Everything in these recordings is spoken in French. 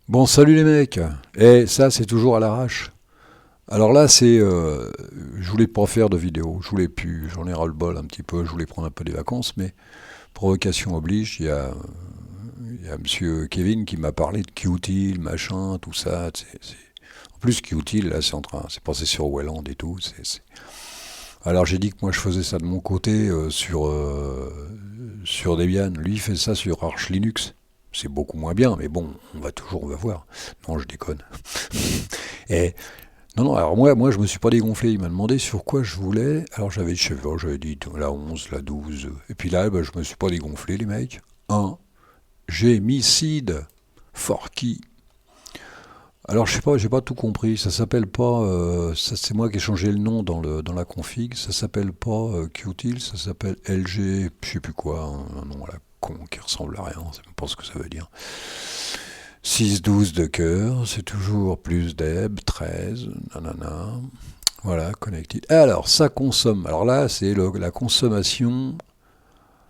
Bon, salut les mecs. Et ça, c'est toujours à l'arrache. Alors là, je voulais pas faire de vidéo. Je voulais plus. J'en ai ras-le-bol un petit peu. Je voulais prendre un peu des vacances, mais provocation oblige. Il y a monsieur Kevin qui m'a parlé de Qtile, machin, tout ça. En plus, Qtile, là, c'est passé sur Welland et tout. Alors j'ai dit que moi, je faisais ça de mon côté sur Debian. Lui, il fait ça sur Arch Linux. C'est beaucoup moins bien, mais bon, on va voir. Non, je déconne. Et non, non, alors moi, je me suis pas dégonflé. Il m'a demandé sur quoi je voulais. Alors je sais pas, j'avais dit la 11, la 12. Et puis là, bah, je me suis pas dégonflé, les mecs. J'ai mis seed Forky. Alors je sais pas, j'ai pas tout compris. Ça s'appelle pas. C'est moi qui ai changé le nom dans la config. Ça s'appelle pas Qtil, ça s'appelle LG, je sais plus quoi, un nom à la con qui ressemble à rien. Je sais même pas ce que ça veut dire. 6-12 de cœur, c'est toujours plus deb, 13, nanana. Voilà, connected. Alors, ça consomme. Alors là, la consommation.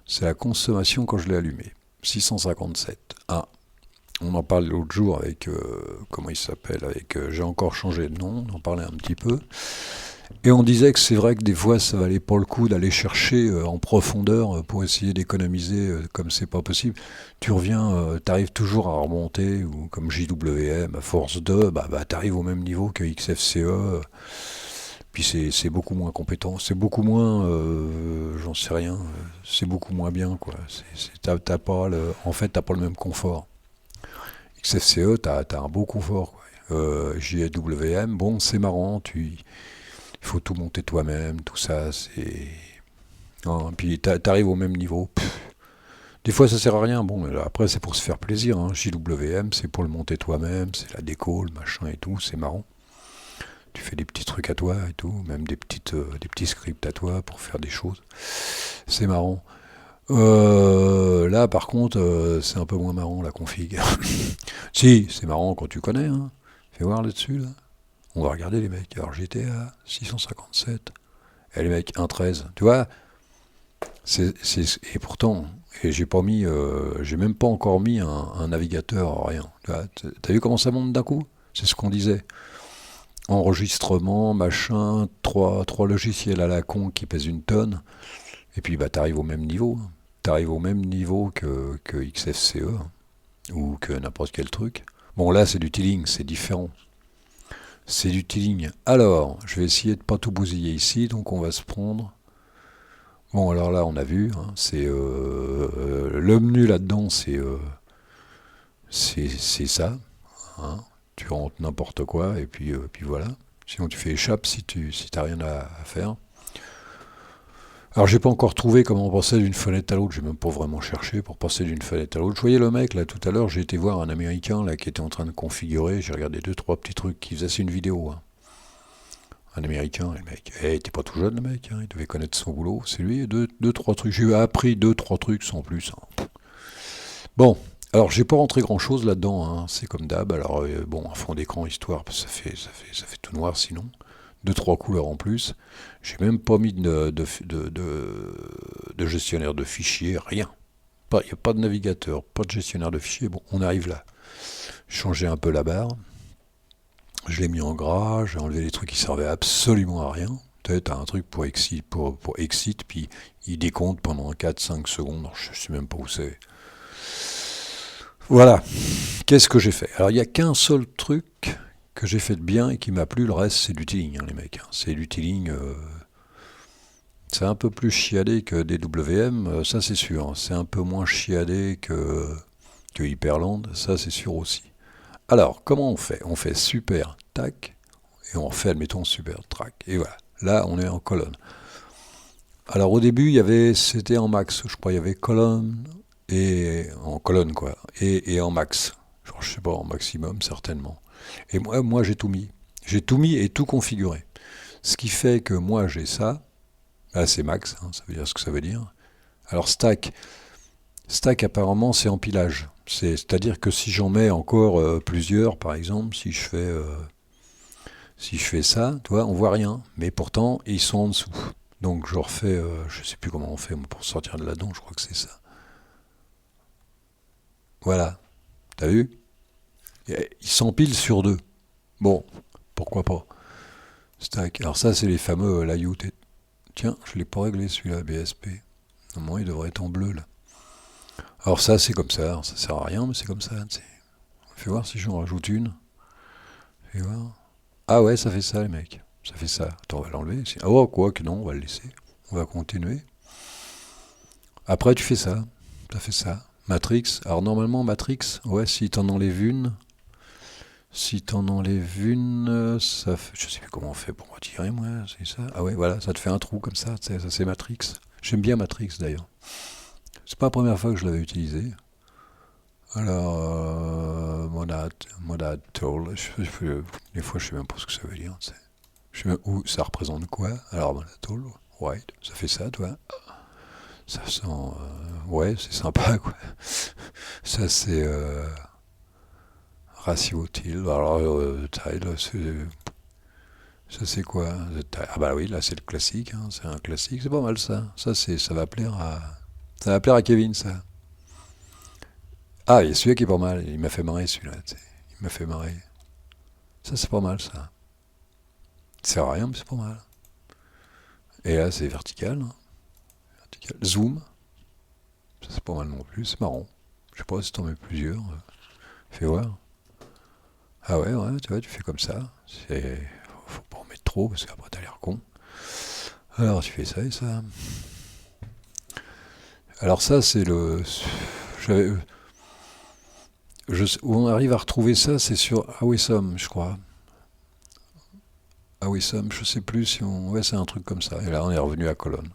C'est la consommation quand je l'ai allumé. 657. Ah, on en parlait l'autre jour avec. Comment il s'appelle avec, j'ai encore changé de nom, on en parlait un petit peu. Et on disait que c'est vrai que des fois, ça valait pas le coup d'aller chercher en profondeur pour essayer d'économiser, comme c'est pas possible. Tu reviens, t'arrives toujours à remonter, ou comme JWM, à force de, bah t'arrives au même niveau que XFCE. Puis c'est beaucoup moins compétent, c'est beaucoup moins, j'en sais rien, c'est beaucoup moins bien, quoi. T'as pas en fait, t'as pas le même confort. XFCE, t'as un beau confort, quoi. JWM, bon, c'est marrant, il faut tout monter toi-même, tout ça, c'est. Non, puis t'arrives au même niveau. Des fois, ça sert à rien. Bon, après, c'est pour se faire plaisir. Hein. JWM, c'est pour le monter toi-même, c'est la déco, le machin et tout, c'est marrant. Tu fais des petits trucs à toi et tout, même des petits scripts à toi pour faire des choses. C'est marrant. Là, par contre, c'est un peu moins marrant la config. Si, c'est marrant quand tu connais. Hein. Fais voir là-dessus. Là. On va regarder les mecs. Alors j'étais à 657. Et les mecs, 1,13. Tu vois, et pourtant, j'ai même pas encore mis un navigateur, rien. T'as vu comment ça monte d'un coup? C'est ce qu'on disait. Enregistrement, machin, trois logiciels à la con qui pèsent une tonne, et puis bah t'arrives au même niveau. T'arrives au même niveau que XFCE, ou que n'importe quel truc. Bon là c'est du tiling, c'est différent. C'est du tiling. Alors, je vais essayer de pas tout bousiller ici, donc on va se prendre. Bon, alors là, on a vu, hein, c'est le menu là-dedans, c'est ça. Hein. Tu rentres n'importe quoi et puis voilà. Sinon, tu fais échappe si t'as rien à faire. Alors, j'ai pas encore trouvé comment passer d'une fenêtre à l'autre. J'ai même pas vraiment cherché pour passer d'une fenêtre à l'autre. Je voyais le mec là tout à l'heure. J'ai été voir un Américain là qui était en train de configurer. J'ai regardé deux trois petits trucs qui faisaient une vidéo. Hein. Un Américain, le mec. Il était pas tout jeune, le mec. Hein. Il devait connaître son boulot. C'est lui, deux, trois trucs. J'ai appris deux, trois trucs sans plus. Hein. Bon, alors j'ai pas rentré grand chose là-dedans. Hein. C'est comme d'hab. Alors, bon, un fond d'écran, histoire, ça fait tout noir sinon. Deux, trois couleurs en plus. J'ai même pas mis de gestionnaire de fichiers, rien. Il n'y a pas de navigateur, pas de gestionnaire de fichiers. Bon, on arrive là. Changer un peu la barre. Je l'ai mis en gras, j'ai enlevé les trucs qui servaient absolument à rien. Peut-être un truc pour exit, puis il décompte pendant 4-5 secondes. Alors, je ne sais même pas où c'est. Voilà. Qu'est-ce que j'ai fait? Alors, il n'y a qu'un seul truc que j'ai fait de bien et qui m'a plu. Le reste, c'est du tiling, hein, les mecs. Hein. C'est du tiling. C'est un peu plus chiadé que DWM, ça c'est sûr. Hein. C'est un peu moins chiadé que Hyperland, ça c'est sûr aussi. Alors, comment on fait? On fait super, tac, et on refait, admettons, super, track. Et voilà. Là, on est en colonne. Alors, au début, c'était en max. Je crois il y avait colonne, et en colonne, quoi. Et en max. Genre, je sais pas, en maximum, certainement. Et moi j'ai tout mis. J'ai tout mis et tout configuré. Ce qui fait que moi, j'ai ça. Là, c'est max, hein, ça veut dire ce que ça veut dire. Alors, stack. Stack, apparemment, c'est empilage. C'est-à-dire que si j'en mets encore plusieurs, par exemple, si je fais ça, tu vois, on voit rien. Mais pourtant, ils sont en dessous. Donc je refais, je sais plus comment on fait pour sortir de là-dedans, je crois que c'est ça. Voilà, t'as vu? Et il s'empile sur 2. Bon, pourquoi pas. Stack. Alors ça, c'est les fameux layout. Tiens, je l'ai pas réglé celui-là, BSP. Normalement, il devrait être en bleu, là. Alors ça, c'est comme ça. Alors, ça sert à rien, mais c'est comme ça. Fais voir si j'en rajoute une. Fais voir. Ah ouais, ça fait ça, les mecs. Ça fait ça. Attends, on va l'enlever. Ah oh, quoi que non, on va le laisser. On va continuer. Après, tu fais ça. Ça fait ça. Matrix. Alors normalement, Matrix, ouais, si t'en enlèves une, ça fait, je sais plus comment on fait pour retirer, moi, c'est ça. Ah ouais, voilà, ça te fait un trou comme ça, ça c'est Matrix. J'aime bien Matrix d'ailleurs. C'est pas la première fois que je l'avais utilisé. Alors, Monad Tool, des fois je sais même pas ce que ça veut dire. Je sais même où ça représente quoi. Alors, Monad Tool, white, ça fait ça, toi. Ça sent, ouais, c'est sympa, quoi. Ça c'est ratio til. Alors, tile, ça c'est quoi? Ah bah oui, là c'est le classique, hein, c'est un classique, c'est pas mal ça. Ça va plaire à Kevin, ça. Ah, il y a celui-là qui est pas mal, il m'a fait marrer celui-là, tu sais. Il m'a fait marrer. Ça c'est pas mal ça. Ça sert à rien, mais c'est pas mal. Et là c'est vertical, hein. Vertical. Zoom, ça c'est pas mal non plus, c'est marrant. Je sais pas si t'en mets plusieurs. Fais voir. Ah ouais, ouais, tu vois, tu fais comme ça. Faut pas en mettre trop parce qu'après t'as l'air con. Alors tu fais ça et ça. Alors ça c'est le. j'avais- Où on arrive à retrouver ça, c'est sur Awesome, je crois. Awesome, je sais plus si on. Ouais, c'est un truc comme ça. Et là on est revenu à colonne.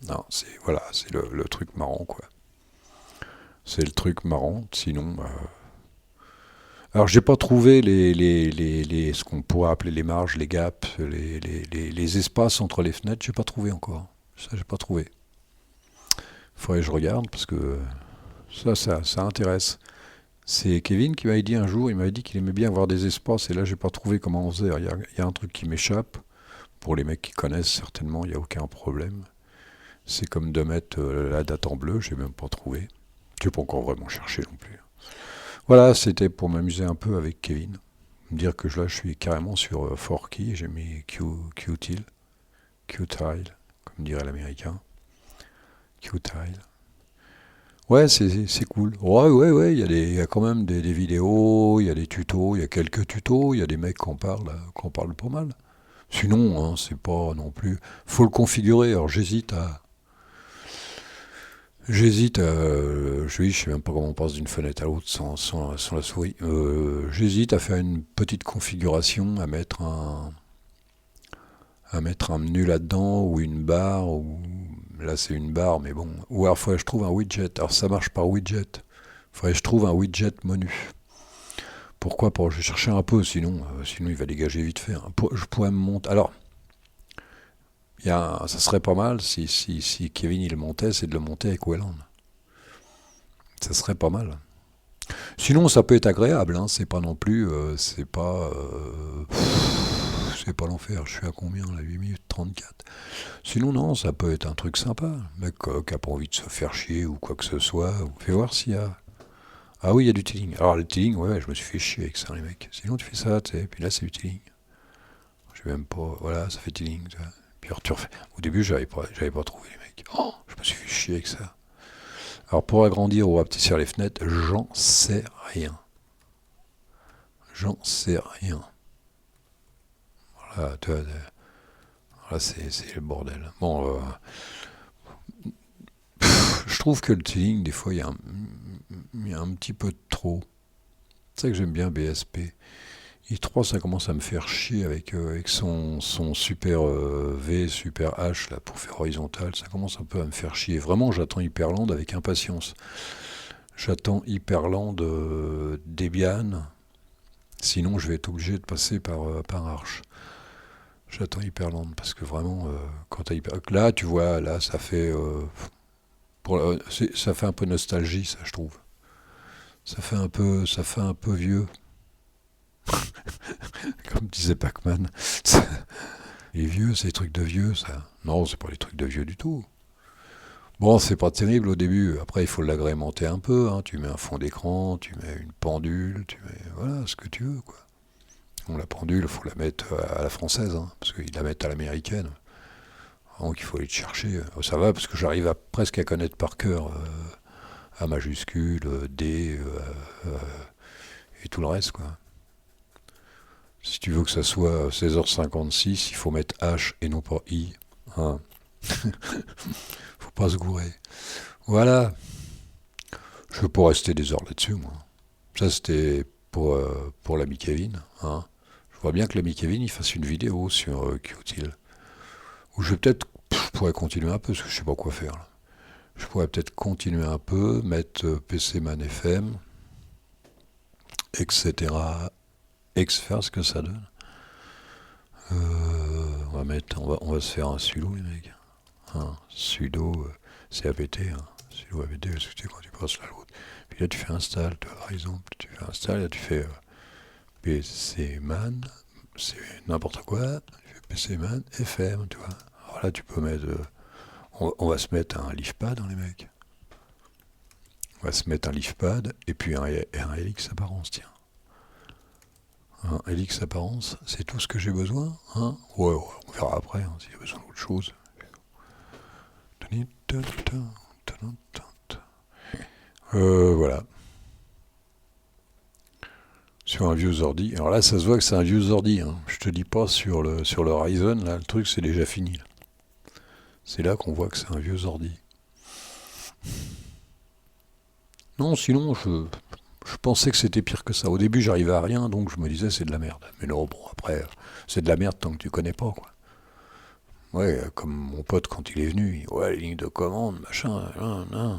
Non, c'est voilà, c'est le truc marrant quoi. C'est le truc marrant. Sinon, alors j'ai pas trouvé ce qu'on pourrait appeler les marges, les gaps, les espaces entre les fenêtres. J'ai pas trouvé encore. Ça j'ai pas trouvé. Faudrait que je regarde parce que ça intéresse. C'est Kevin qui m'avait dit un jour, il m'avait dit qu'il aimait bien avoir des espaces, et là j'ai pas trouvé comment on faisait. Il y a un truc qui m'échappe, pour les mecs qui connaissent certainement, il n'y a aucun problème. C'est comme de mettre la date en bleu, j'ai même pas trouvé. Je n'ai pas encore vraiment cherché non plus. Voilà, c'était pour m'amuser un peu avec Kevin. Me dire que là je suis carrément sur Forky, j'ai mis Qtile, Qtile, comme dirait l'américain. Qtile. Ouais, c'est cool. Ouais, ouais, ouais, il y a quand même des vidéos, il y a des tutos, il y a quelques tutos, il y a des mecs qui en parlent pas mal. Sinon, hein, c'est pas non plus. Faut le configurer. Alors je sais même pas comment on passe d'une fenêtre à l'autre sans la souris. J'hésite à faire une petite configuration, à mettre un menu là-dedans ou une barre. Ou là, c'est une barre, mais bon. Ou alors, il faudrait que je trouve un widget. Alors, ça marche par widget. Il faudrait que je trouve un widget menu. Pourquoi pas? Je vais chercher un peu, sinon il va dégager vite fait, hein. Je pourrais me monter. Alors, ça serait pas mal si Kevin il montait, c'est de le monter avec Wayland. Ça serait pas mal. Sinon, ça peut être agréable, hein. C'est pas non plus. C'est pas l'enfer. Je suis à combien là? 8 minutes 34. Sinon, non, ça peut être un truc sympa. Le mec qui a pas envie de se faire chier ou quoi que ce soit. Fais voir s'il y a. Ah oui, il y a du tiling. Alors, le tiling, ouais, je me suis fait chier avec ça, les mecs. Sinon, tu fais ça, tu sais. Puis là, c'est du tiling. Je sais même pas. Voilà, ça fait tiling, tu vois. Puis tu refais. Au début, j'avais pas trouvé, les mecs. Oh, je me suis fait chier avec ça. Alors, pour agrandir ou apétir les fenêtres, j'en sais rien. J'en sais rien. Voilà, tu vois, là, c'est le bordel. Bon, je trouve que le tiling, des fois, il y a un petit peu de trop. C'est ça que j'aime bien BSP. I3, ça commence à me faire chier avec son super V, super H là, pour faire horizontal. Ça commence un peu à me faire chier. Vraiment, j'attends Hyperland avec impatience. J'attends Hyperland Debian. Sinon, je vais être obligé de passer par Arch. J'attends Hyperland parce que vraiment, quand t'as Hyperland. Là, tu vois, là, ça fait. Ça fait un peu nostalgie, ça, je trouve. Ça fait un peu vieux. Comme disait Pac-Man. Les vieux, c'est des trucs de vieux, ça. Non, c'est pas les trucs de vieux du tout. Bon, c'est pas terrible au début. Après, il faut l'agrémenter un peu, hein. Tu mets un fond d'écran, tu mets une pendule, tu mets voilà ce que tu veux, quoi. Bon, la pendule, il faut la mettre à la française, hein, parce qu'ils la mettent à l'américaine. Donc il faut aller te chercher. Ça va parce que j'arrive à presque à connaître par cœur A majuscule, D euh, et tout le reste, quoi. Si tu veux que ça soit 16h56, il faut mettre H et non pas I, hein. Faut pas se gourer. Voilà. Je peux pas rester des heures là-dessus, moi. Ça, c'était pour l'ami Kevin, hein. Je vois bien que l'ami Kevin, il fasse une vidéo sur Qtil. Ou je vais peut-être, je pourrais continuer un peu, parce que je sais pas quoi faire, là. Je pourrais peut-être continuer un peu, mettre PCman FM, etc. Faire ce que ça donne. On va se faire un sudo, les mecs. Un sudo CAPT, hein. Sudo APT, parce que tu sais, quand tu passes là l'autre. Puis là, tu fais install, tu vois, par exemple, tu fais install, là, tu fais PCman, c'est n'importe quoi, tu fais PCman FM, tu vois. Alors là, tu peux mettre. On va se mettre un leafpad, hein, les mecs. On va se mettre un leafpad et puis un LX apparence, tiens. Un LX apparence, c'est tout ce que j'ai besoin, hein. Ouais, on verra après, hein, s'il y a besoin d'autre chose. Voilà. Sur un vieux ordi. Alors là, ça se voit que c'est un vieux ordi, hein. Je te dis pas sur le Ryzen, là, le truc c'est déjà fini. Là. C'est là qu'on voit que c'est un vieux ordi. Non, sinon, je pensais que c'était pire que ça. Au début, j'arrivais à rien, donc je me disais c'est de la merde. Mais non, bon, après, c'est de la merde tant que tu connais pas, quoi. Ouais, comme mon pote quand il est venu, il dit, ouais, ligne de commande, machin, non,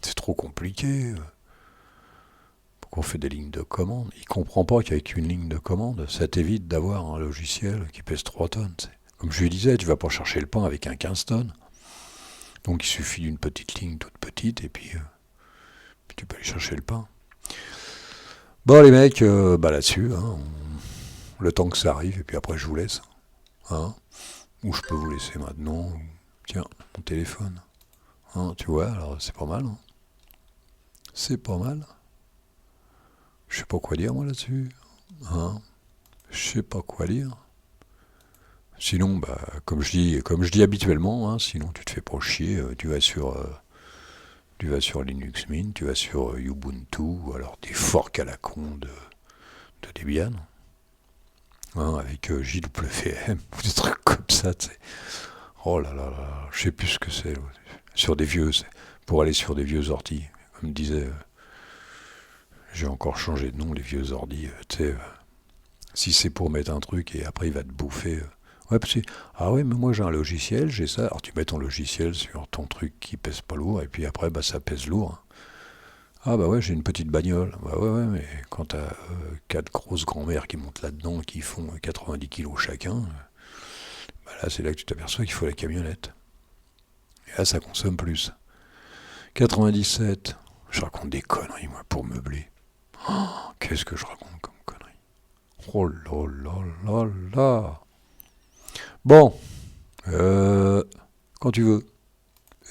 c'est trop compliqué. Pourquoi on fait des lignes de commande? Il comprend pas qu'avec une ligne de commande, ça t'évite d'avoir un logiciel qui pèse 3 tonnes. T'sais. Comme je lui disais, tu vas pas chercher le pain avec un 15 tonnes. Donc il suffit d'une petite ligne toute petite et puis tu peux aller chercher le pain. Bon les mecs, bah là-dessus, hein, le temps que ça arrive, et puis après je vous laisse. Hein, ou je peux vous laisser maintenant. Tiens, mon téléphone. Hein, tu vois, alors c'est pas mal. Hein. C'est pas mal. Je sais pas quoi dire moi là-dessus. Hein, je sais pas quoi dire. Sinon, bah, comme je dis habituellement, hein, sinon tu te fais pas chier, tu vas sur Linux Mint, tu vas sur Ubuntu, ou alors des forks à la con de Debian, hein, avec JWM, ou des trucs comme ça, tu sais. Oh là là là, je sais plus ce que c'est. Sur des vieux, pour aller sur des vieux ordi. Comme disait, j'ai encore changé de nom, les vieux ordi, tu sais. Si c'est pour mettre un truc et après il va te bouffer. Ouais, parce que, ah ouais, mais moi j'ai un logiciel, j'ai ça. Alors tu mets ton logiciel sur ton truc qui pèse pas lourd et puis après bah ça pèse lourd. Hein. Ah bah ouais, j'ai une petite bagnole. Bah ouais, ouais, mais quand t'as 4 grosses grand-mères qui montent là-dedans qui font 90 kilos chacun, bah là c'est là que tu t'aperçois qu'il faut la camionnette. Et là ça consomme plus. 97. Je raconte des conneries moi pour meubler. Oh, qu'est-ce que je raconte comme conneries. Oh là là là là. Bon, quand tu veux.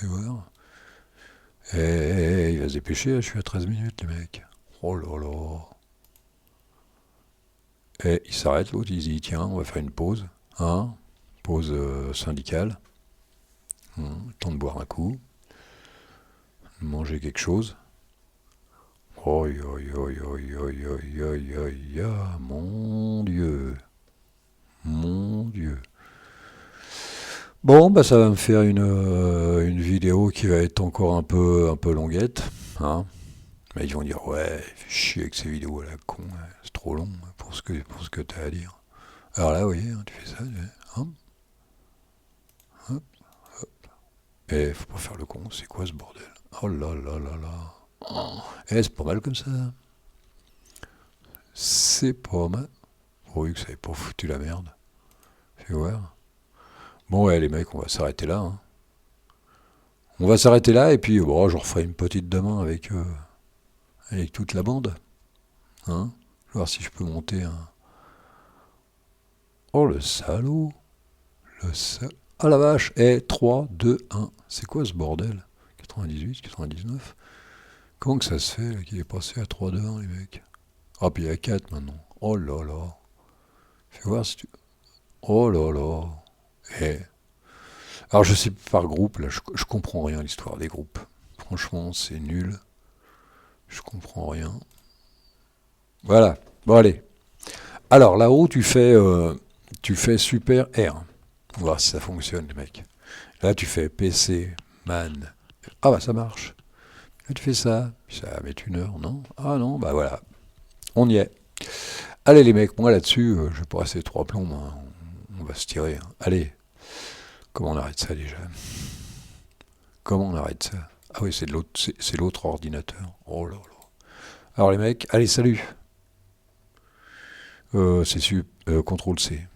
Et voilà. Et il va se dépêcher, je suis à 13 minutes, les mecs. Oh là là. Et il s'arrête, l'autre, il dit tiens, on va faire une pause. Hein, pause syndicale. Temps de boire un coup. Manger quelque chose. Oi, oi, oi, oi, oi, oi, oi, oi, mon Dieu. Mon Dieu. Bon, bah ça va me faire une vidéo qui va être encore un peu longuette. Hein. Mais ils vont dire, ouais, fais chier avec ces vidéos à la con, hein, c'est trop long pour ce que t'as à dire. Alors là, oui, hein, tu fais ça, hop, hop, hop. Et faut pas faire le con, c'est quoi ce bordel? Oh là là là là. Oh. Eh, c'est pas mal comme ça. C'est pas mal. Pourvu que ça ait pas foutu la merde. Fais voir. Bon, ouais, les mecs, on va s'arrêter là. Hein. On va s'arrêter là, et puis, bon, je referai une petite demain avec toute la bande. Hein. Je vais voir si je peux monter un. Oh, le salaud. Le salaud. Ah la vache. Eh, 3, 2, 1. C'est quoi ce bordel? 98, 99. Comment que ça se fait là, qu'il est passé à 3-2-1, les mecs? Ah, puis il y a 4 maintenant. Oh là là. Fais voir si tu... Oh là là. Eh. Alors je sais par groupe, là, je comprends rien à l'histoire des groupes. Franchement, c'est nul. Je comprends rien. Voilà. Bon, allez. Alors là-haut, tu fais super R. On va voir si ça fonctionne, les mecs. Là, tu fais PC, man. Ah bah ça marche. Là, tu fais ça. Ça va mettre 1 heure, non? Ah non, bah voilà. On y est. Allez les mecs, moi là-dessus, je vais pas rester 3 plombs. Hein. On va se tirer. Hein. Allez. Comment on arrête ça déjà? Comment on arrête ça? Ah oui, c'est l'autre ordinateur. Oh là là. Alors les mecs, allez, salut. C'est CTRL C.